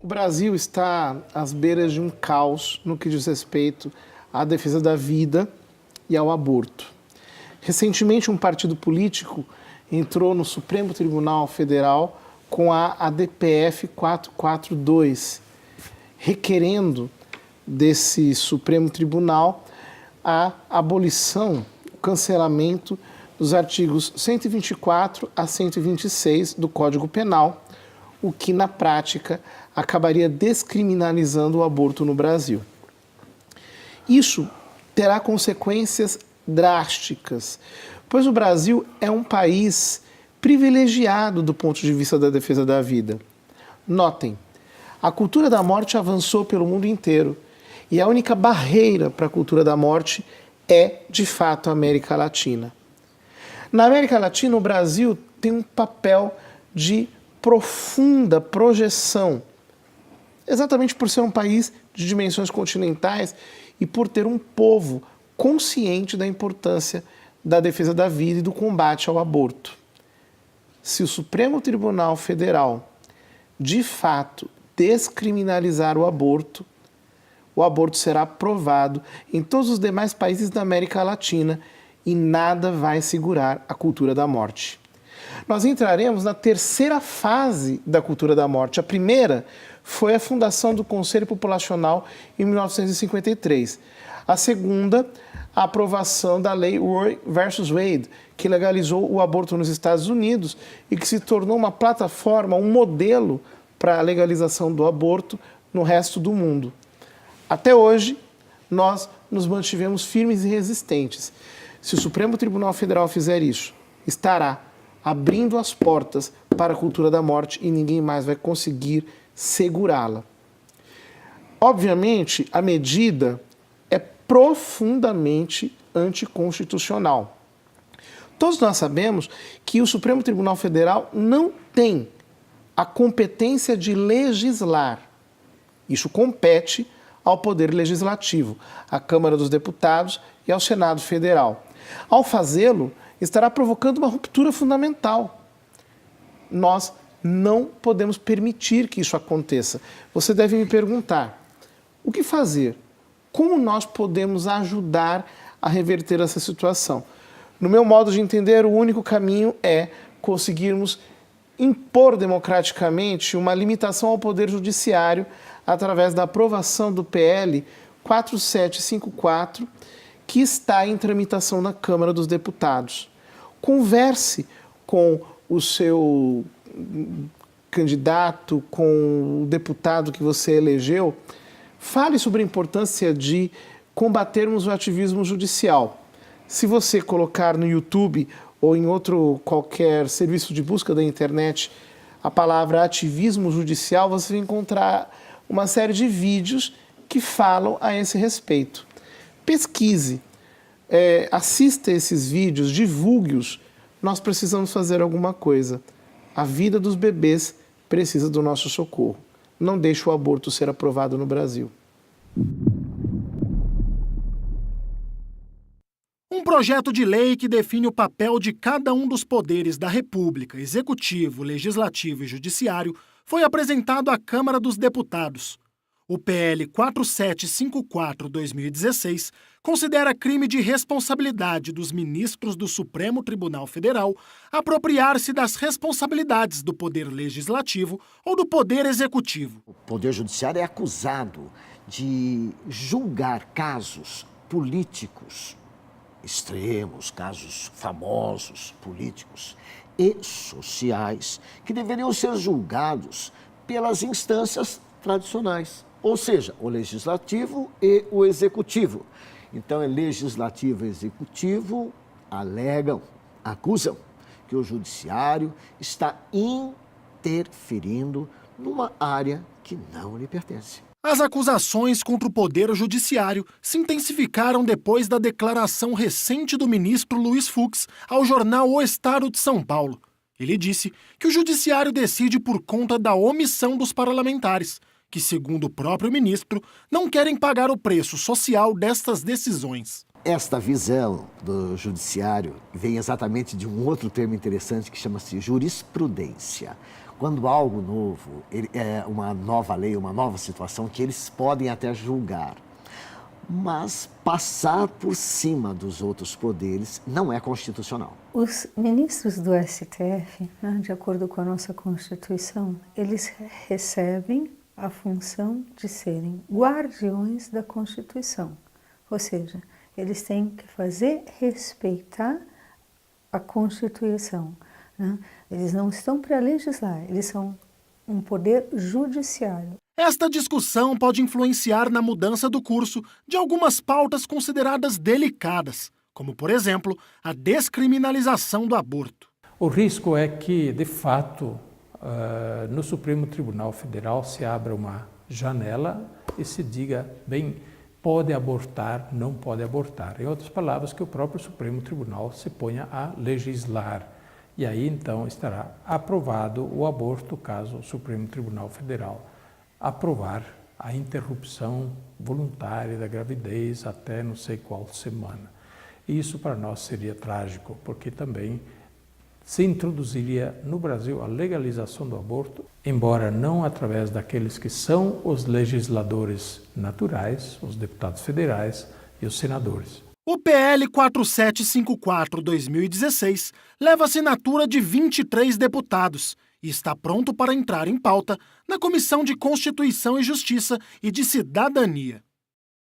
O Brasil está às beiras de um caos no que diz respeito à defesa da vida e ao aborto. Recentemente, um partido político entrou no Supremo Tribunal Federal com a ADPF 442, requerendo desse Supremo Tribunal a abolição, o cancelamento dos artigos 124 a 126 do Código Penal, o que, na prática, acabaria descriminalizando o aborto no Brasil. Isso terá consequências drásticas, pois o Brasil é um país privilegiado do ponto de vista da defesa da vida. Notem, a cultura da morte avançou pelo mundo inteiro e a única barreira para a cultura da morte é, de fato, a América Latina. Na América Latina, o Brasil tem um papel de profunda projeção, exatamente por ser um país de dimensões continentais e por ter um povo consciente da importância da defesa da vida e do combate ao aborto. Se o Supremo Tribunal Federal, de fato, descriminalizar o aborto será aprovado em todos os demais países da América Latina e nada vai segurar a cultura da morte. Nós entraremos na terceira fase da cultura da morte. A primeira foi a fundação do Conselho Populacional em 1953. A segunda, a aprovação da lei Roe versus Wade, que legalizou o aborto nos Estados Unidos e que se tornou uma plataforma, um modelo para a legalização do aborto no resto do mundo. Até hoje, nós nos mantivemos firmes e resistentes. Se o Supremo Tribunal Federal fizer isso, estará abrindo as portas para a cultura da morte e ninguém mais vai conseguir segurá-la. Obviamente, a medida é profundamente anticonstitucional. Todos nós sabemos que o Supremo Tribunal Federal não tem a competência de legislar. Isso compete ao Poder Legislativo, à Câmara dos Deputados e ao Senado Federal. Ao fazê-lo, estará provocando uma ruptura fundamental. Nós não podemos permitir que isso aconteça. Você deve me perguntar, o que fazer? Como nós podemos ajudar a reverter essa situação? No meu modo de entender, o único caminho é conseguirmos impor democraticamente uma limitação ao Poder Judiciário através da aprovação do PL 4754, que está em tramitação na Câmara dos Deputados. Converse com o seu candidato, com o deputado que você elegeu, fale sobre a importância de combatermos o ativismo judicial. Se você colocar no YouTube ou em outro qualquer serviço de busca da internet a palavra ativismo judicial, você vai encontrar uma série de vídeos que falam a esse respeito. Pesquise, assista esses vídeos, divulgue-os. Nós precisamos fazer alguma coisa. A vida dos bebês precisa do nosso socorro. Não deixe o aborto ser aprovado no Brasil. Um projeto de lei que define o papel de cada um dos poderes da República, Executivo, Legislativo e Judiciário, foi apresentado à Câmara dos Deputados. O PL 4754/2016 considera crime de responsabilidade dos ministros do Supremo Tribunal Federal apropriar-se das responsabilidades do Poder Legislativo ou do Poder Executivo. O Poder Judiciário é acusado de julgar casos políticos extremos, casos famosos, políticos e sociais, que deveriam ser julgados pelas instâncias tradicionais, ou seja, o Legislativo e o Executivo. Então, Legislativo e Executivo alegam, acusam que o Judiciário está interferindo numa área que não lhe pertence. As acusações contra o Poder Judiciário se intensificaram depois da declaração recente do ministro Luiz Fux ao jornal O Estado de São Paulo. Ele disse que o Judiciário decide por conta da omissão dos parlamentares, que, segundo o próprio ministro, não querem pagar o preço social destas decisões. Esta visão do judiciário vem exatamente de um outro termo interessante que chama-se jurisprudência. Quando algo novo, é uma nova lei, uma nova situação, que eles podem até julgar. Mas passar por cima dos outros poderes não é constitucional. Os ministros do STF, né, de acordo com a nossa Constituição, eles recebem a função de serem guardiões da Constituição. Ou seja, eles têm que fazer respeitar a Constituição, né? Eles não estão para legislar, eles são um poder judiciário. Esta discussão pode influenciar na mudança do curso de algumas pautas consideradas delicadas, como, por exemplo, a descriminalização do aborto. O risco é que, de fato, no Supremo Tribunal Federal se abra uma janela e se diga, bem, pode abortar, não pode abortar. Em outras palavras, que o próprio Supremo Tribunal se ponha a legislar. E aí, então, estará aprovado o aborto, caso o Supremo Tribunal Federal aprovar a interrupção voluntária da gravidez até não sei qual semana. Isso para nós seria trágico, porque também se introduziria no Brasil a legalização do aborto, embora não através daqueles que são os legisladores naturais, os deputados federais e os senadores. O PL 4754/2016 leva a assinatura de 23 deputados e está pronto para entrar em pauta na Comissão de Constituição e Justiça e de Cidadania.